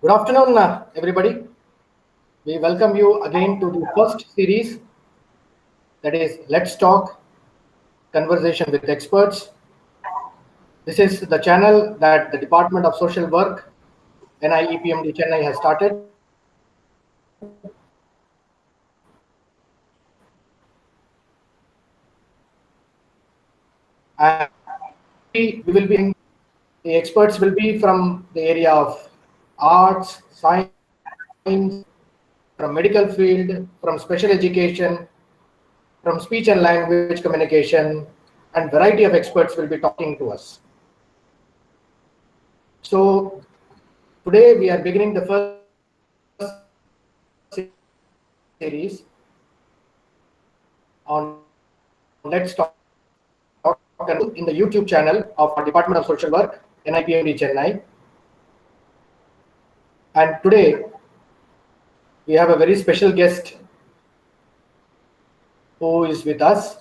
Good afternoon, everybody. We welcome you again to the first series, that is Let's Talk Conversation with Experts. This is the channel that the Department of Social Work, NIEPMD Chennai, has started. And we will be, the experts will be from the area of arts, science, from medical field, from special education, from speech and language communication, and variety of experts will be talking to us. So today we are beginning the first series on Let's Talk in the YouTube channel of our Department of Social Work, NIPMD Chennai. And today we have a very special guest who is with us.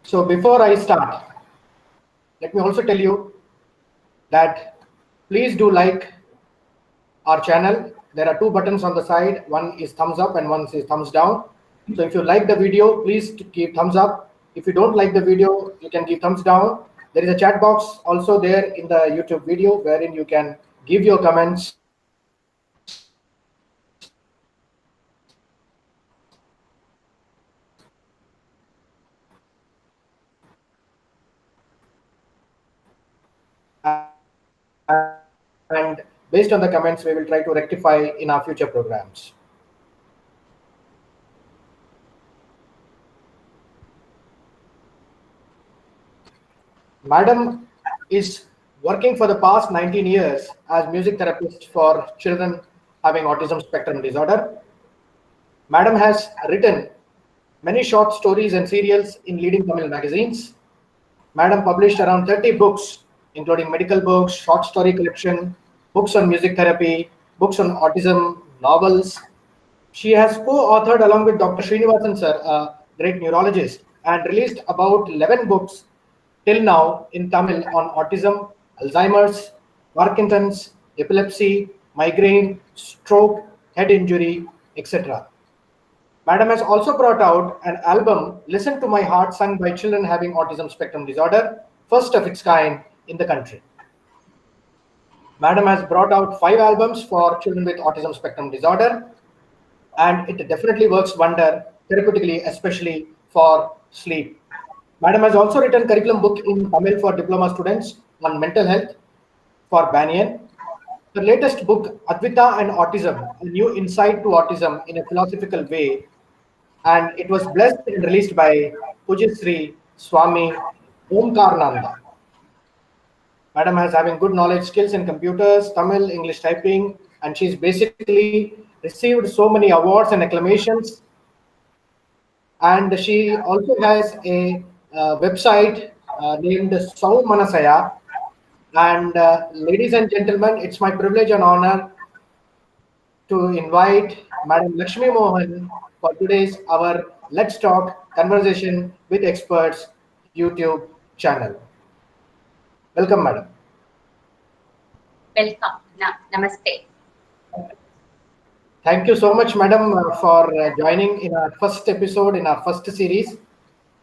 So before I start, let me also tell you that please do like our channel. There are two buttons on the side. One is thumbs up and one is thumbs down. So if you like the video, please give thumbs up. If you don't like the video, you can give thumbs down. There is a chat box also there in the YouTube video wherein you can give your comments. And based on the comments, we will try to rectify in our future programs. Madam is working for the past 19 years as music therapist for children having autism spectrum disorder. Madam has written many short stories and serials in leading Tamil magazines. Madam published around 30 books, including medical books, short story collection, books on music therapy, books on autism, novels. She has co-authored along with Dr. Srinivasan sir, a great neurologist, and released about 11 books till now in Tamil on autism, Alzheimer's, Parkinson's, epilepsy, migraine, stroke, head injury, etc. Madam has also brought out an album, Listen to My Heart, sung by children having autism spectrum disorder, first of its kind in the country. Madam has brought out 5 albums for children with autism spectrum disorder, and it definitely works wonder therapeutically, especially for sleep. Madam has also written curriculum book in Tamil for diploma students on mental health for Banyan. The latest book, Advita and Autism, a new insight to autism in a philosophical way, and it was blessed and released by Pujisri Swami Omkarnanda. Madam has having good knowledge skills in computers, Tamil, English typing, and she's basically received so many awards and acclamations. And she also has a website named Sau Manasaya. And ladies and gentlemen, it's my privilege and honor to invite Madam Lakshmi Mohan for today's our Let's Talk Conversation with Experts YouTube channel. Welcome, Madam. Welcome. Namaste. Thank you so much, Madam, for joining in our first episode in our first series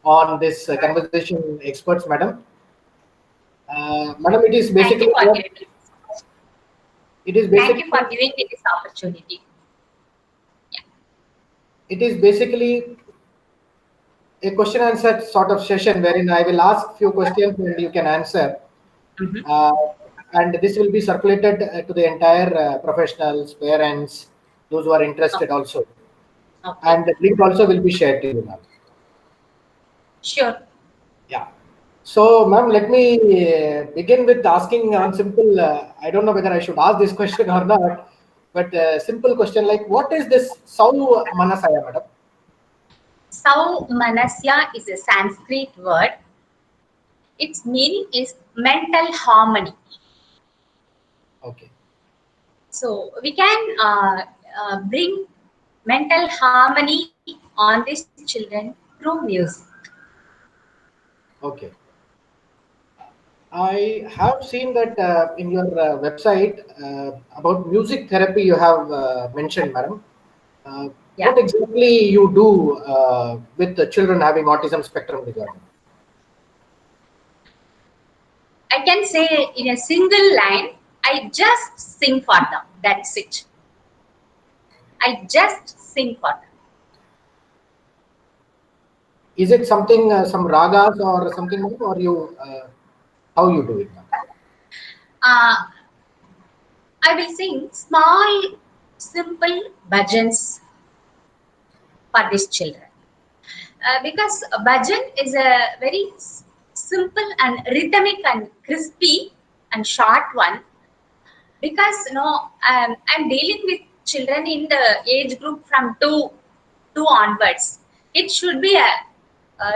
on this conversation experts, Madam. Madam, it is basically Thank you for giving me this opportunity. Yeah. It is basically a question answer sort of session wherein I will ask few questions and you can answer. And this will be circulated to the entire professionals, parents, those who are interested also. Okay. And the link also will be shared to you, ma'am. Sure. Yeah. So, ma'am, let me begin with asking one simple, I don't know whether I should ask this question or not, but a simple question like, what is this Sau Manasaya, madam? Sau Manasya is a Sanskrit word. Its meaning is mental harmony. Okay. So, we can bring mental harmony on these children through music. Okay. I have seen that in your website about music therapy you have mentioned, madam. Yeah, What exactly you do with the children having autism spectrum disorder? I can say in a single line, I just sing for them. That's it. I just sing for them. Is it something some ragas or something, or you how you do it, ma'am? Uh, I will sing small, simple bhajans for these children. Because a bhajan is a very simple and rhythmic and crispy and short one. Because I'm dealing with children in the age group from two onwards. It should be a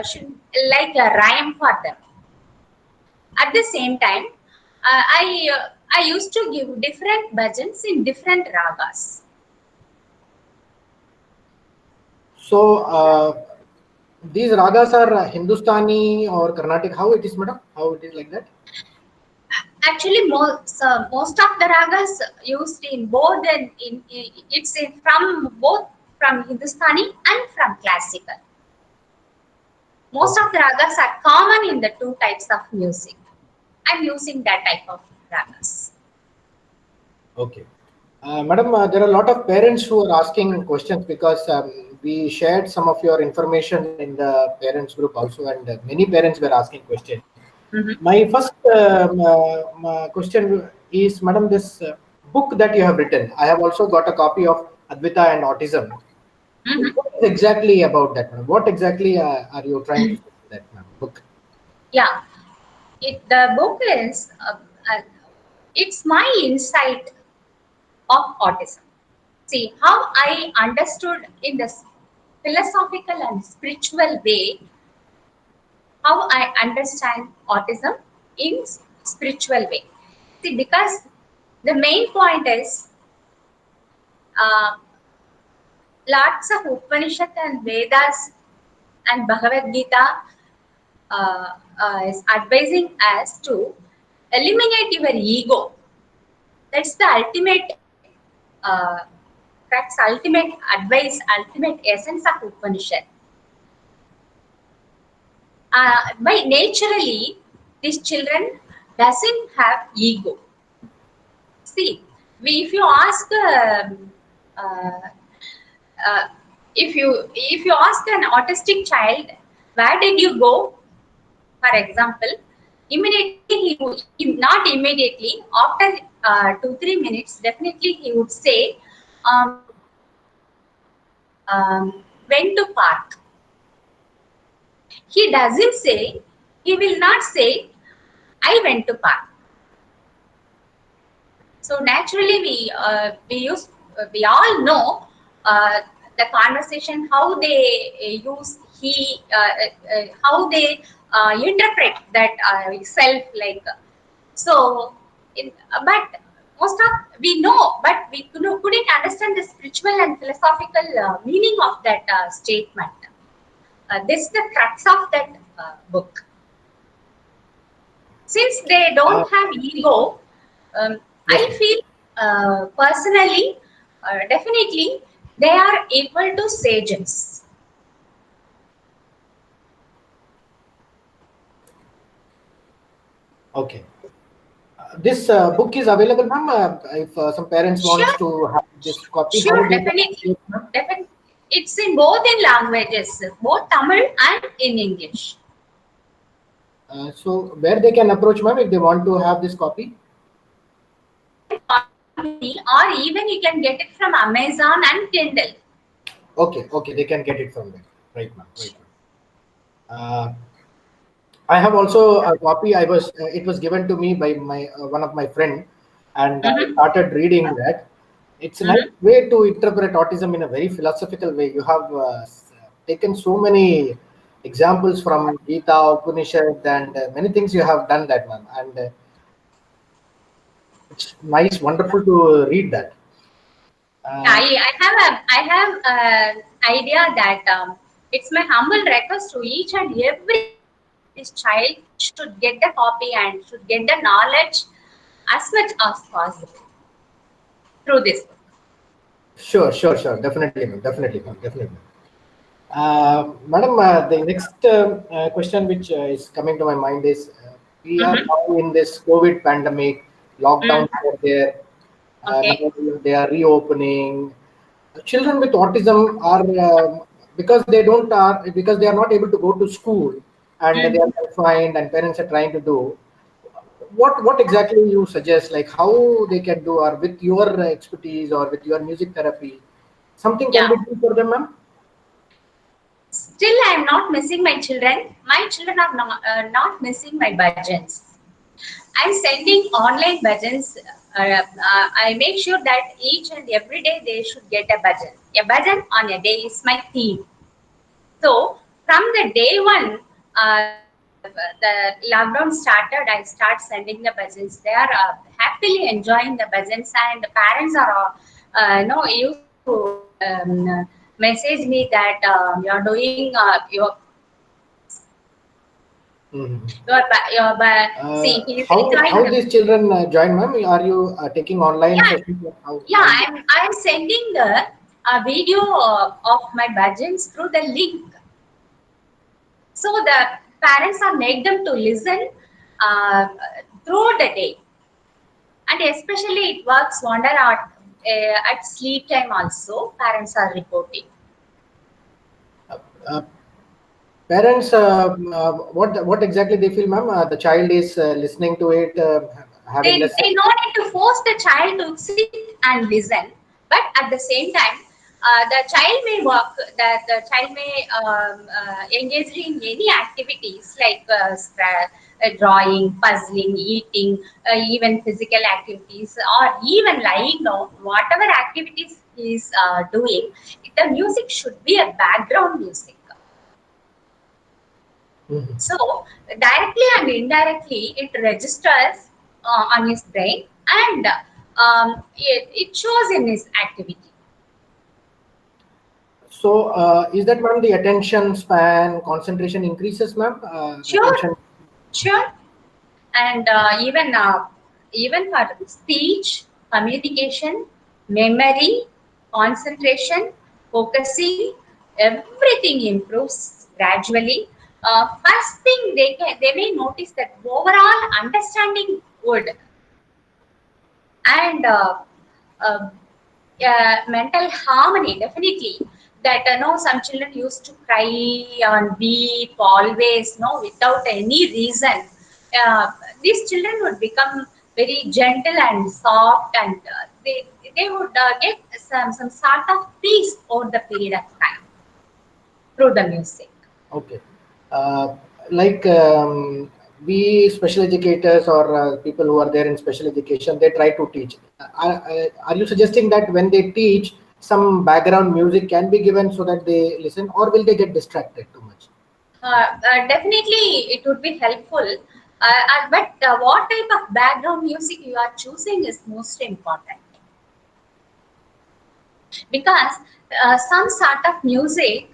should like a rhyme for them. At the same time, I used to give different bhajans in different ragas. So these ragas are Hindustani or Carnatic. How it is, madam? How it is like that? Actually, most of the ragas used in both and it's from both from Hindustani and from classical. Most Okay. of the ragas are common in the two types of music. I'm using that type of ragas. Okay. Madam, there are a lot of parents who are asking questions because we shared some of your information in the parents group also, and many parents were asking questions. Mhm. My first question is, Madam, this book that you have written, I have also got a copy of Advita and Autism. So Mhm. what is exactly about that, madam? What exactly are you trying to say in that book? Yeah, the book is it's my insight of autism. See how I understood in this philosophical and spiritual way how I understand autism in spiritual way. See, because the main point is uh, lots of Upanishad and Vedas and Bhagavad Gita is advising us to eliminate your ego. That's the ultimate uh, that's ultimate advice, ultimate essence of Upanishad. By naturally, these children doesn't have ego. See, if you ask uh, uh, if you ask an autistic child, where did you go, for example, immediately not immediately, after 2-3 minutes, definitely he would say, went to park. He doesn't say, he will not say, I went to park. So naturally, we all know the conversation, how they use how they interpret that self, like so. But most of we know, but we couldn't understand the spiritual and philosophical meaning of that statement. This is the crux of that book. Since they Uh, don't have ego, yes, I ma'am. feel personally, definitely, they are equal to sages. Okay. This book is available, ma'am. If some parents wants Sure, to have this copy, how sure, they can definitely, get it, ma'am? It's in both in languages, both Tamil and in English. So where they can approach, ma'am, if they want to have this copy? You can contact me, or even you can get it from Amazon and Kindle. Okay, okay, they can get it from there. Right, ma'am. Right, ma'am. I have also a copy. It was given to me by my one of my friend, and I Mm-hmm. started reading that. It's a nice Mm-hmm. way to interpret autism in a very philosophical way. You have taken so many examples from Gita, Upanishad, and many things you have done that, ma'am. And it's nice, wonderful to read that. Uh, I have an idea that it's my humble request to each and every parent. this child should get the copy and should get the knowledge as much as possible through this book. Sure. Definitely, ma'am. Definitely. Madam, the next question which is coming to my mind is we are Mm-hmm. now in this COVID pandemic, lockdowns Mm. are there, now Okay. they are reopening. Children with autism are because they are not able to go to school and they Mm. are confined and parents are trying to do. What exactly you suggest, like how they can do, or with your expertise or with your music therapy, something can Yeah. be done for them, ma'am? Still, I am not missing my children. My children are not missing my bhajans. I'm sending online bhajans. I make sure that each and every day they should get a bhajan. A bhajan on a day is my theme. So from the day one, the lockdown started, I start sending the bhajans. They are happily enjoying the bhajans, and the parents are, used to message me that you're doing Mhm. see, he's How enjoying the. these children join, ma'am? Are you taking online Yeah, sessions? yeah. How I'm sending the video of my bhajans through the link. So the parents are make them to listen uh, through the day, and especially it works wonder at sleep time also. Parents are reporting. uh, parents, what exactly they feel, ma'am? The child is listening to it, having lessons. They don't need to force the child to sit and listen, but at the same time, the child may work. The child may engage in any activities like drawing, puzzling, eating, even physical activities, or even lying down. Whatever activities he is doing, the music should be a background music. Mhm. So directly and indirectly, it registers on his brain, and it shows in his activity. So, is that, ma'am, the attention span, concentration increases, ma'am? Sure, Attention. sure, and even for speech, communication, memory, concentration, focusing, everything improves gradually. First thing they may notice that overall understanding would, and uh, mental harmony definitely, that some children used to cry and weep always, without any reason. uh, these children would become very gentle and soft, and they would get some sort of peace over the period of time through the music. Okay. Uh, like we special educators or people who are there in special education, they try to teach. Are you suggesting that when they teach, some background music can be given so that they listen, or will they get distracted too much? Definitely it would be helpful, but what type of background music you are choosing is most important, because some sort of music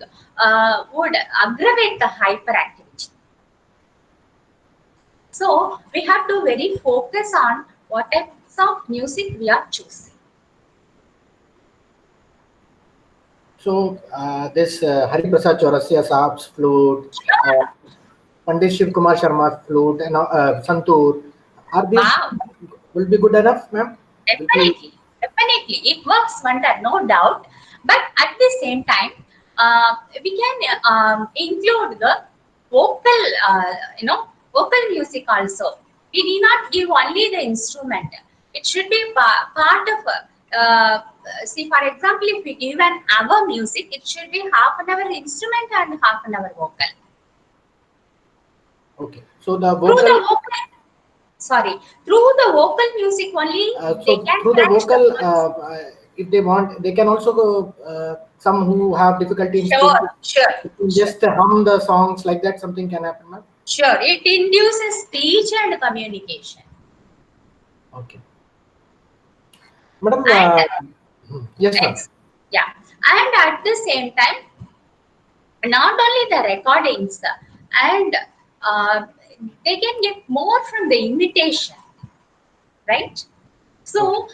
would aggravate the hyperactivity. So we have to very focus on what types of music we are choosing. So this Hari Prasad Chaurasia Saab's flute, uh, Sure. Pandit Shiv Kumar Sharma's flute, and Santoor, are these Wow. will be good enough, ma'am? Will be Definitely, it works wonder, no doubt. But at the same time, we can include the vocal, vocal music also. We need not give only the instrument. It should be part of. See, for example, if we give an hour music, it should be half an hour instrument and half an hour vocal. okay. So the Through vocal. the vocal, sorry, through the vocal music only, they So can through the catch the vocal, words. if they want, they can also go. Some who have difficulty in Sure, speaking, sure, sure, just hum the songs like that. Something can happen, ma'am. sure. It induces speech and communication. Okay, madam. And Yes, ma'am. ex- yeah, and at the same time, not only the recordings and uh, they can get more from the imitation, right? Okay. So,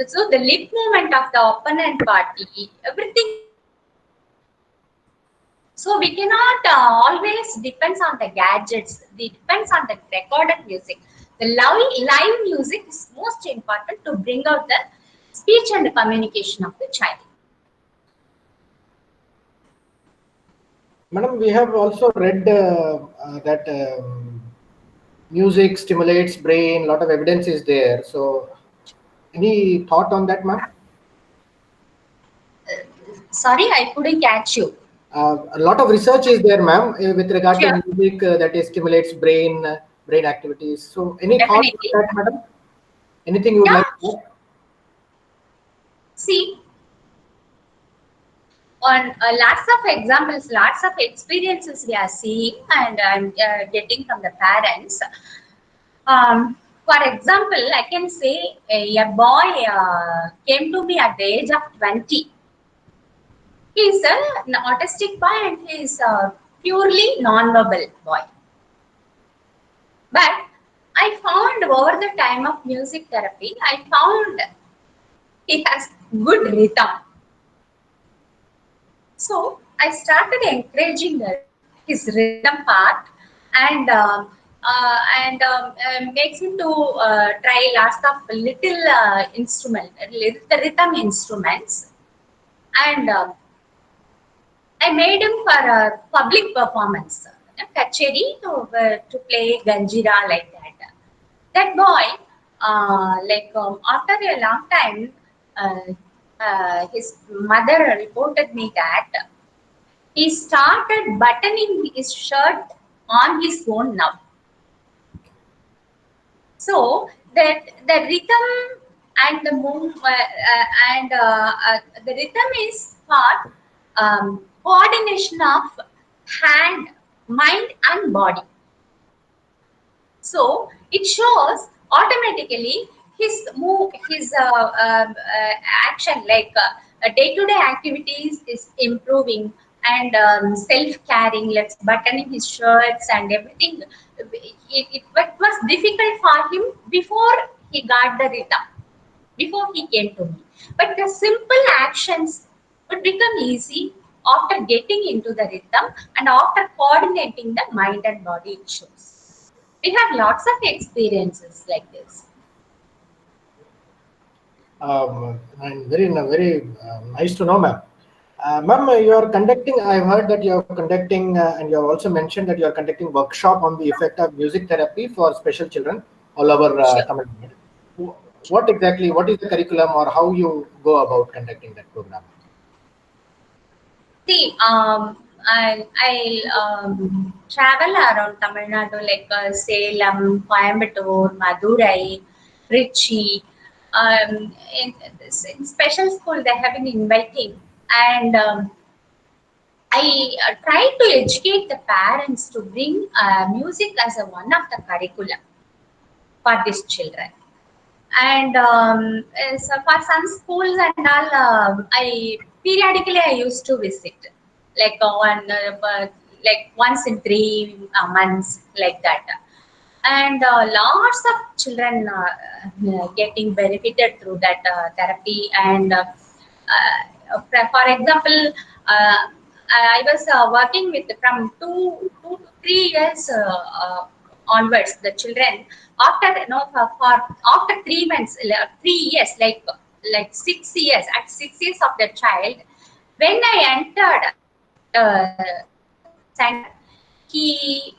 so the lip movement of the opponent party, everything is so we cannot always depends on the gadgets. It depends on the recorded music. The live music is most important to bring out the speech and communication of the child. Madam, we have also read that music stimulates brain. A lot of evidence is there. So, any thought on that, ma'am? Sorry, I couldn't catch you. A lot of research is there, ma'am, with regard to Sure, music that is stimulates brain activities. So, any thought on definitely. that, madam? Anything you would like Yeah, to add? see, on lots of examples, lots of experiences we are seeing and getting from the parents. For example, I can say a boy came to me at the age of 20. He's an autistic boy and he's a purely non-verbal boy. But I found over the time of music therapy, I found he has good rhythm. So I started encouraging his rhythm part and makes him to try lots of little rhythm instruments and I made him for a public performance, kacheri to play ganjira like that. That boy, after a long time, his mother reported me that he started buttoning his shirt on his own now. So that the rhythm and the rhythm is for coordination of hand, mind, and body. So it shows automatically his action like day-to-day activities is improving and self-caring, let's buttoning his shirts and everything. It was difficult for him before he got the rhythm, before he came to me. But the simple actions would become easy after getting into the rhythm and after coordinating the mind and body issues. We have lots of experiences like this. And very nice to know, ma'am. Ma'am, you are conducting. I've heard that you are conducting, and you have also mentioned that you are conducting workshop on the effect of music therapy for special children all over Sure. Tamil Nadu. What exactly? What is the curriculum, or how you go about conducting that program? See, I travel around Tamil Nadu like Salem, Coimbatore, Madurai, Trichy. In special school, they have been inviting, and I try to educate the parents to bring music as a one of the curriculum for these children. And so for some schools and all, I periodically I used to visit, like like once in 3 months, like that. And lots of children getting benefited through that therapy. And for example, I was working with from 2 to 3 years onwards. The children after for after 3 months, 3 years, like 6 years. At 6 years of the child, when I entered that center, he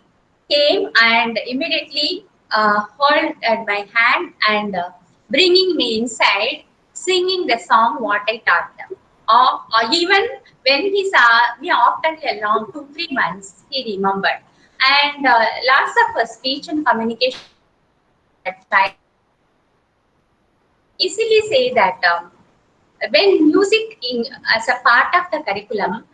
came and immediately hold at my hand and bringing me inside, singing the song what I taught them. Even when he saw me after a long 2 3 months, he remembered. And lots of speech and communication issues for that child. I can easily say that when music as a part of the curriculum,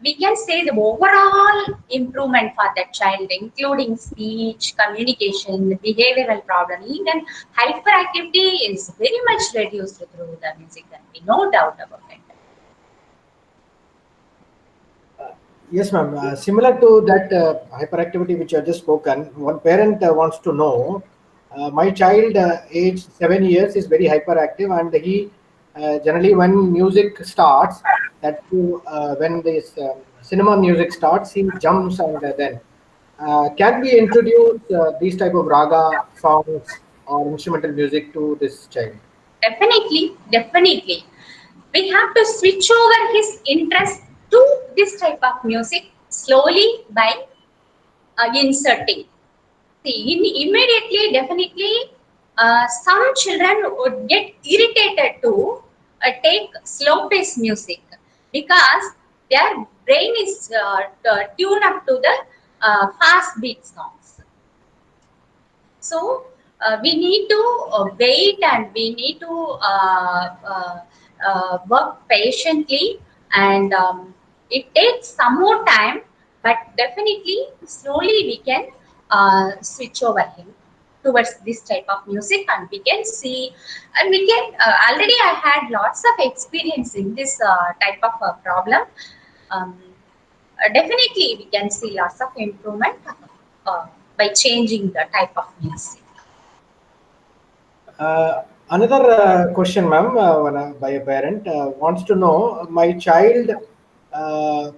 we can say the overall improvement for that child, including speech, communication, behavioral problem, even hyperactivity is very much reduced through the music therapy, no doubt about it. Yes, ma'am. Similar to that hyperactivity which you have just spoken, one parent wants to know, my child aged 7 years is very hyperactive, and he generally when music starts, that too, when this cinema music starts, he jumps and then. Can we introduce these type of raga songs or instrumental music to this child? Definitely, definitely. We have to switch over his interest to this type of music slowly by inserting. See, immediately, definitely, some children would get irritated to take slow pace music because their brain is tuned up to the fast beat songs. So we need to wait, and we need to work patiently, and it takes some more time, but definitely slowly we can switch over him towards this type of music, and we can see, and we can already I had lots of experience in this type of problem. um, Definitely we can see lots of improvement uh, by changing the type of music. Another question, ma'am, by a parent wants to know, my child, uh,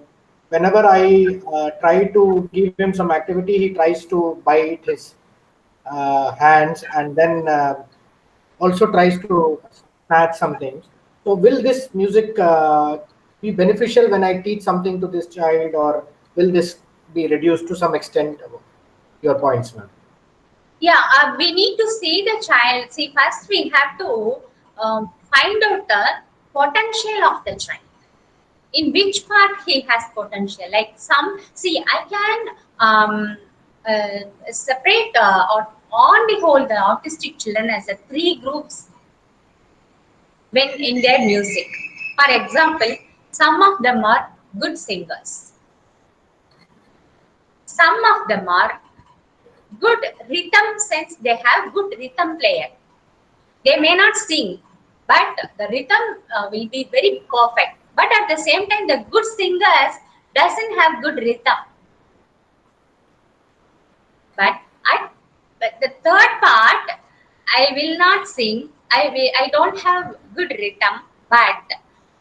whenever I try to give him some activity, he tries to bite his hands and then also tries to snatch some things. So, will this music be beneficial when I teach something to this child, or will this be reduced to some extent? Your points, ma'am. Yeah, we need to see the child. See, first we have to find out the potential of the child. In which part he has potential. Like some, see, I can separate or on the whole the autistic children as a three groups when in their music. For example, some of them are good singers. Some of them are good rhythm sense. They have good rhythm player. They may not sing, but the rhythm will be very perfect. But at the same time, the good singers doesn't have good rhythm. But I, but the third part, I will not sing. I don't have good rhythm, but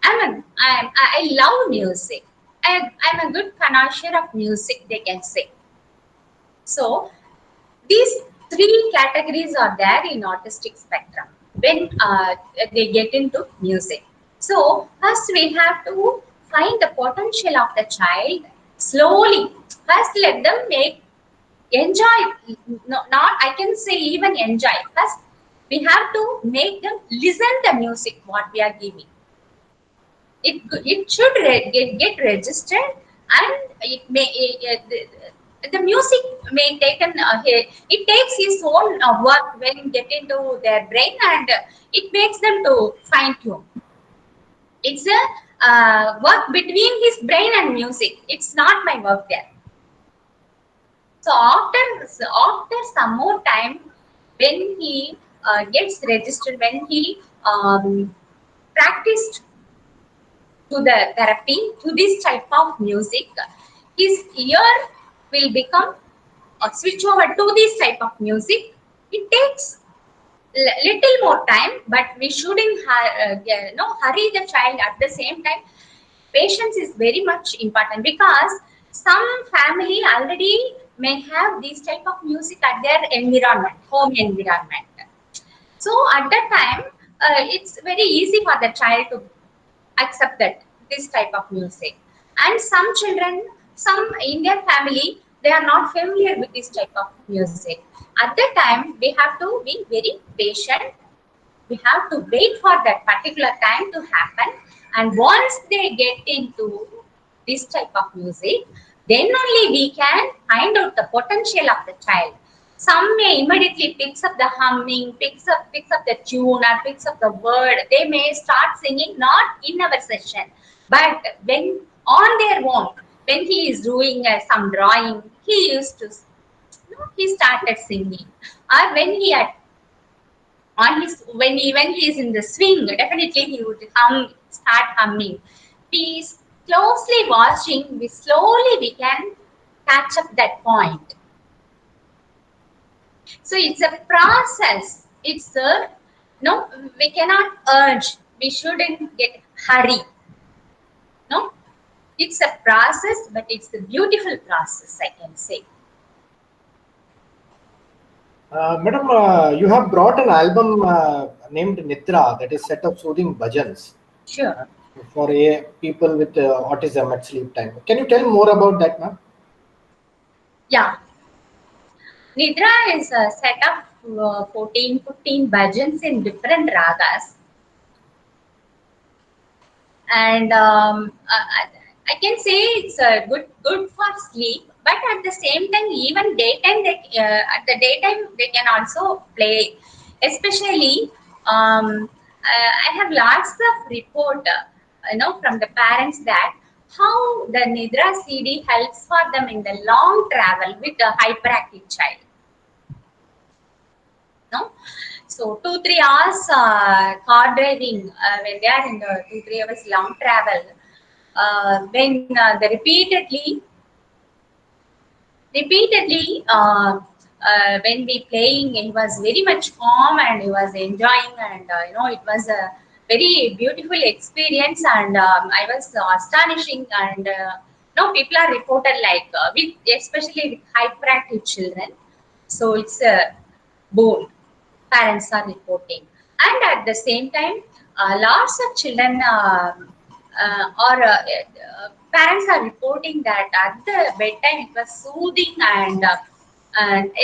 I love music. I'm a good connoisseur of music. They can say. So these three categories are there in autistic spectrum when they get into music. So first we have to find the potential of the child slowly. First let them make enjoy. No, not I can say even enjoy. First we have to make them listen the music what we are giving. It should get registered, and it may the music may taken it takes his own work when get into their brain, and it makes them to fine tune. It's a work between his brain and music. It's not my work there. So after some more time, when he gets registered, when he practiced to the therapy, to this type of music, his ear will become switch over to this type of music. It takes little more time, but we shouldn't hurry the child. At the same time, patience is very much important, because some family already may have this type of music at their environment, home environment. So at that time, it's very easy for the child to accept that this type of music. And some children, some in their family, they are not familiar with this type of music. At that time, we have to be very patient. We have to wait for that particular time to happen, and once they get into this type of music, then only we can find out the potential of the child. Some may immediately picks up the humming, picks up the tune, or picks up the word. They may start singing not in our session, but when on their own, when he is doing some drawing, he used to, he started singing. Or when he had on his, when he is in the swing, definitely he would start humming. Peace, closely watching, we can catch up that point. So it's a process. It's a no. We cannot urge. We shouldn't get hurry. No, it's a process, but it's a beautiful process, I can say. Madam, you have brought an album named Nidra, that is set of soothing bhajans Sure. for people with autism at sleep time. Can you tell more about that, ma'am? Yeah. Nidra is a set of 14, 15 bhajans in different ragas. And I can say it's good for sleep. But at the same time, even daytime, at the daytime they can also play. Especially, I have lots of report, from the parents that how the Nidra CD helps for them in the long travel with a hyperactive child. No, so 2 3 hours car driving when they are in the 2 3 hours long travel, when they repeatedly when we playing, he was very much calm and he was enjoying, and it was a very beautiful experience, and I was astonishing, and people are reported like with especially with hyperactive children, so it's a boom parents are reporting. And at the same time, lots of children or parents are reporting that at the bedtime it was soothing, and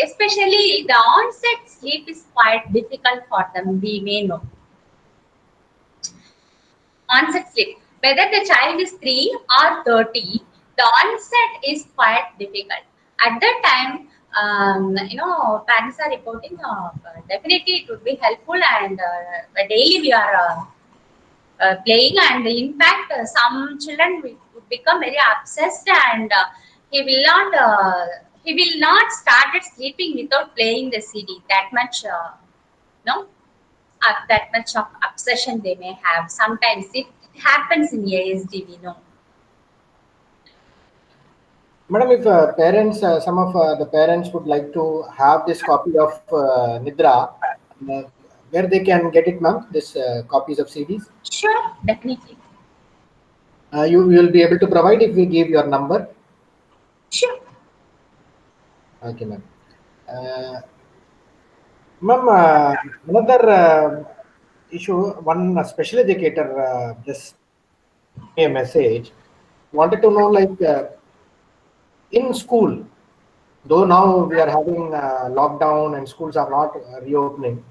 especially the onset sleep is quite difficult for them, we may know. Onset sleep, whether the child is 3 or 30, the onset is quite difficult. At that time, parents are reporting, definitely it would be helpful, and daily we are playing, and in fact, some children would become very obsessed, and he will not started sleeping without playing the CD. That much, no that much of obsession they may have. Sometimes it happens in ASD, we know. Madam, if some of the parents would like to have this copy of Nidra, where they can get it, ma'am, this copies of CDs? Sure, definitely. You will be able to provide if we give your number. Sure. Okay, ma'am. Ma'am, another issue, one special educator just sent me a message. Wanted to know, like, in school, though now we are having lockdown and schools are not reopening.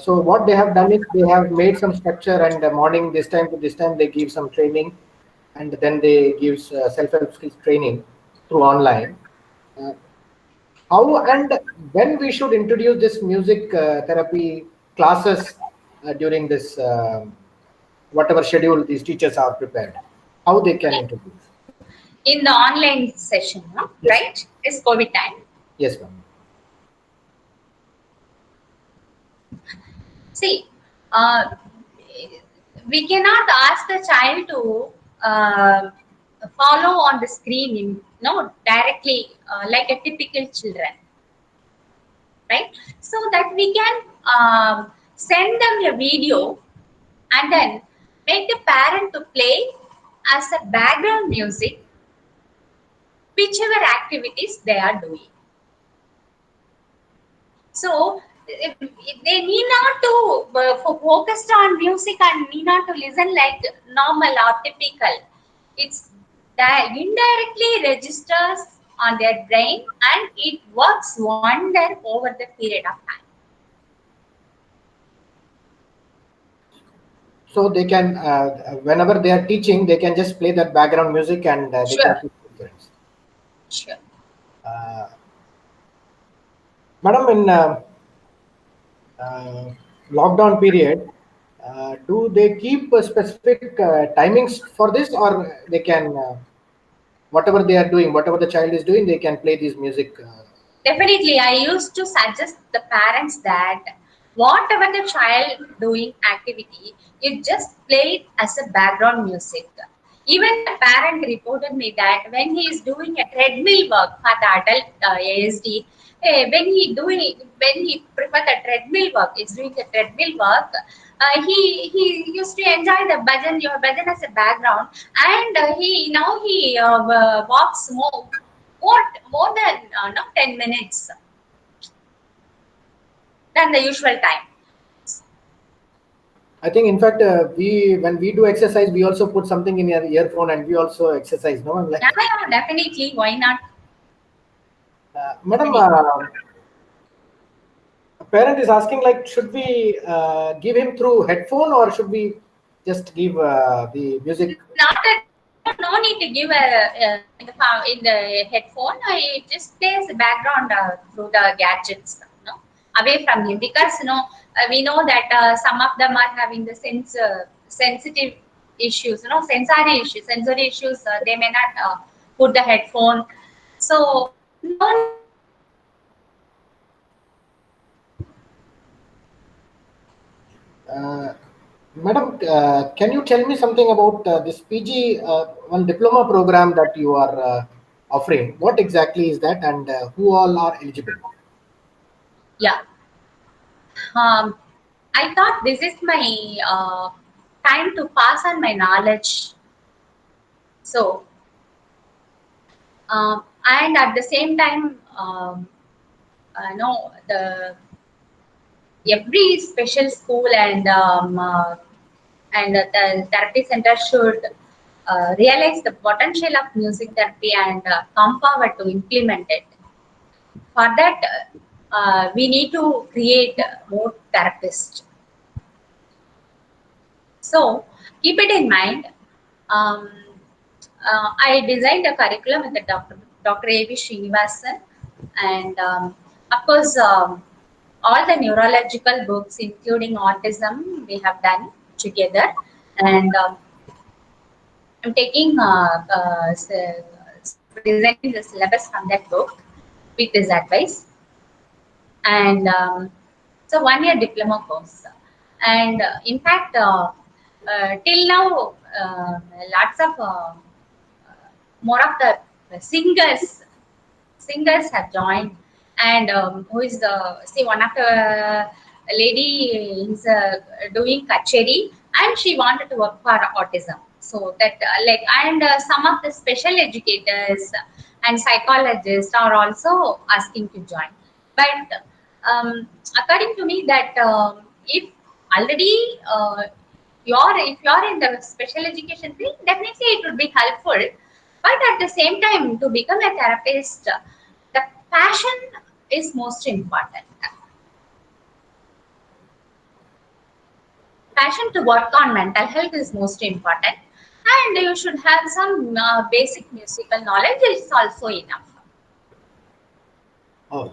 So what they have done is they have made some structure, and morning this time to this time they give some training, and then they give self-help skills training through online. Uh, how and when we should introduce this music therapy classes during this whatever schedule these teachers are prepared? How they can introduce? In the online session, no? Yes, Right? This COVID time. yes, ma'am. See, uh, we cannot ask the child to follow on the screen, directly, like a typical children, right? So that we can send them a video, and then make the parent to play as a background music whichever activities they are doing. So they need not to focus on music and need not to listen like normal or typical. It's that indirectly registers on their brain, and it works wonder over the period of time. So they can, whenever they are teaching, they can just play that background music, and they can Sure, teach students. sure. Uh, Madam, in lockdown period, do they keep specific timings for this, or they can, whatever they are doing, whatever the child is doing, they can play this music? Definitely, I used to suggest the parents that whatever the child doing activity, you just play it as a background music. Even the parent reported me that when he is doing a treadmill work for the adult ASD, when he prefer the treadmill work, is doing the treadmill work. He used to enjoy the bhajan, your bhajan as a background, and he walks more than 10 minutes than the usual time. I think, in fact, we when we do exercise, we also put something in your earphone and we also exercise. No, I'm Yeah, like, yeah, definitely. Why not? Madam, Definitely. a parent is asking, like, should we give him through headphone or should we just give the music? Not that no need to give in the headphone. It just plays the background through the gadgets, away from him, because we know that some of them are having the sensitive issues, sensory issues. They may not put the headphone, so no need to give the headphone. Uh, Madam, can you tell me something about this PG one diploma program that you are offering? What exactly is that, and who all are eligible? Yeah. Um, I thought this is my time to pass on my knowledge. So, and at the same time, no, the every special school and the therapy center should realize the potential of music therapy and come forward to implement it. For that, we need to create more therapists. So keep it in mind. Um, I designed a curriculum with the Dr. A.V. Srinivasan, and of course, all the neurological books, including autism, we have done together. And I'm taking presenting the syllabus from that book with this advice, and it's a 1 year diploma course. And in fact, till now, lots of more of the singers have joined, and who is the see one of the lady is doing kacheri, and she wanted to work for autism, so that and some of the special educators and psychologists are also asking to join. But according to me, that if already if you're in the special education field, definitely it would be helpful. But at the same time, to become a therapist, the passion is most important. Passion to work on mental health is most important, and you should have some basic musical knowledge is also enough. Oh,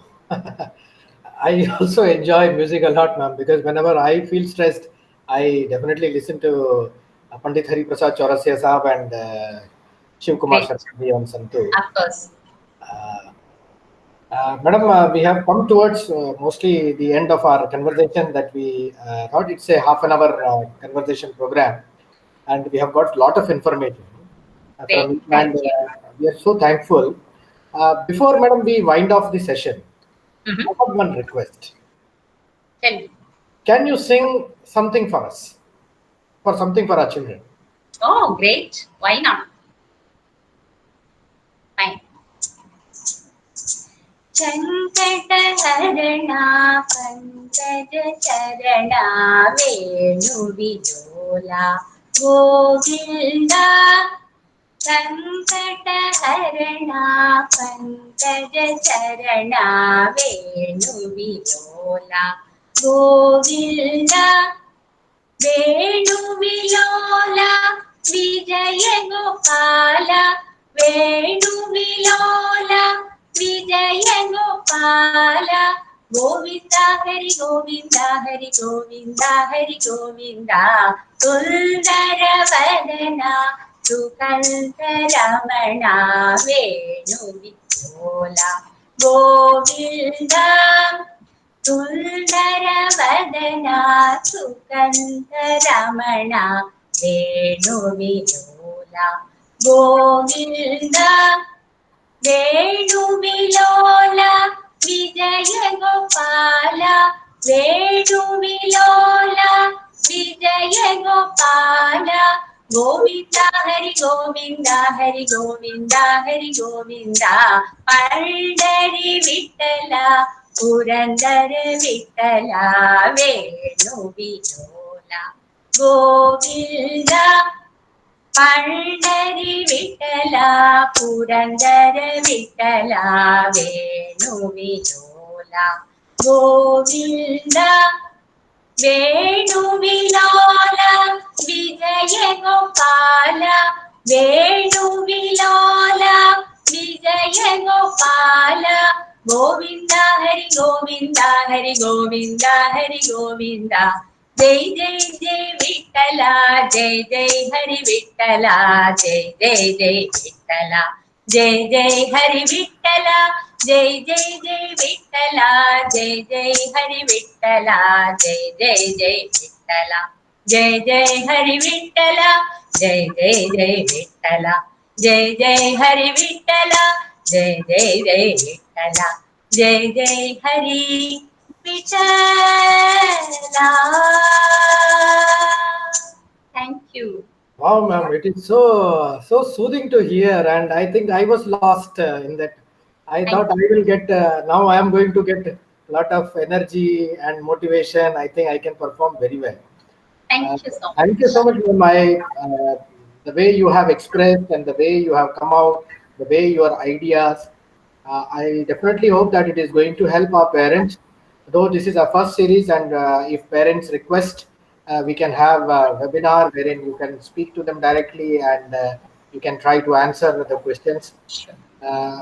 I also enjoy music a lot, ma'am, because whenever I feel stressed, I definitely listen to Pandit Hari Prasad Chaurasia Saab and Shiv Kumar Great, Sharma on Santu. of course. Uh, Madam, we have come towards mostly the end of our conversation that we thought it's a half an hour conversation program, and we have got a lot of information from Great, you, and thank you. we are so thankful. Before, Madam, we wind off the session, I Hmm. have one request. Tell me. Can you sing something for us, for something for our children? Oh, great. Why not? Fine. चङ्कटहरणा पङ्कजचरणा वेणुविलोला Govinda सङ्कटहरणा पङ्कजचरणा वेणुविलोला Govinda वेणुविलोला विजय गोपाल वेणुविलोला विजय गोपाल गोविन्दा हरि गोविन्दा हरि गोविन्दा हरि गोविन्दा सुन्दर वदना सुकन्त Ramana वेणुविलोला Govinda सुन्दरवदना सुकन्तरमणा वेणुविलोला Govinda, Venuvilola, Vijaya Gopala, Venuvilola, Vijaya Gopala, Govinda, Hari Govinda, Hari Govinda, Hari Govinda, Pandari Vittala, Purandara Vittala, Venuvilola, Govinda, Pandari Vittala, Purandara Vittala, Venuvilola, Govinda, Venuvilola, Vijaya Gopala, Venuvilola, Vijaya Gopala, Govinda, Hari Govinda, Hari Govinda, Hari Govinda, Jai Jai Jai Vittala, Jai Jai Hari Vittala, Jai Jai Jai Vittala, Jai Jai Hari Vittala, Jai Jai Jai Vittala, Jai Jai Hari Vittala, Jai Jai Jai Vittala, Jai Jai Hari Vittala, Jai Jai Jai Vittala, Jai Jai Hari Vittala, Jai Jai Jai Vittala, Jai Jai Hari Vittala. Thank you. Wow, ma'am, it is so soothing to hear, and I think I was lost in that. I Thank thought I will get now. I am going to get a lot of energy and motivation. I think I can perform very well. Uh, Thank you so Thank you much. so much for the way you have expressed and the way you have come out, the way your ideas. I definitely hope that it is going to help our parents. Though this is our first series, and if parents request, we can have a webinar wherein you can speak to them directly and you can try to answer the questions. Sure. Uh,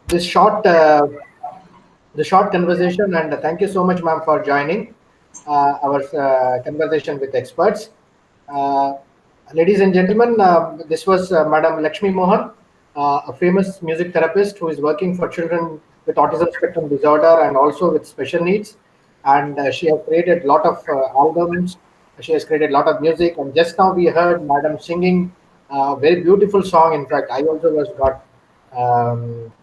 this short the short conversation, and thank you so much, ma'am, for joining our conversation with experts. Uh, Ladies and gentlemen, this was Madam Lakshmi Mohan, a famous music therapist who is working for children with autism spectrum disorder and also with special needs. And she has created a lot of albums. She has created a lot of music. And just now we heard Madam singing a very beautiful song. In fact, I also was got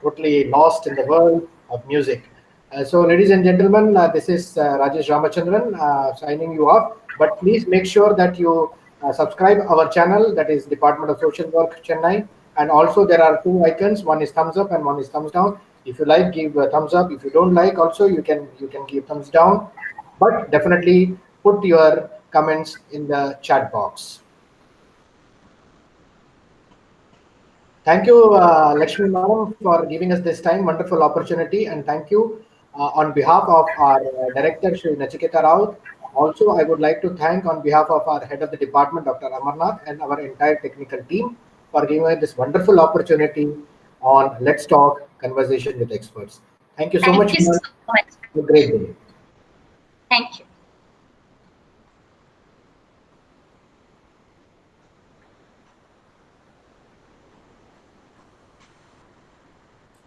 totally lost in the world of music. So, ladies and gentlemen, this is Rajesh Ramachandran signing you off. But please make sure that you subscribe our channel, that is Department of Social Work Chennai. And also there are two icons. One is thumbs up and one is thumbs down. If you like, give a thumbs up. If you don't like, also you can give thumbs down. But definitely put your comments in the chat box. Thank you, Lakshmi Madam, for giving us this time, wonderful opportunity, and thank you on behalf of our director, Shri Nachiketa Raut. Also, I would like to thank on behalf of our head of the department, Dr. Amarnath, and our entire technical team for giving us this wonderful opportunity on Let's Talk Conversation with Experts. Thank you so Thank much, you so ma'am. much. Have a great day. Thank you.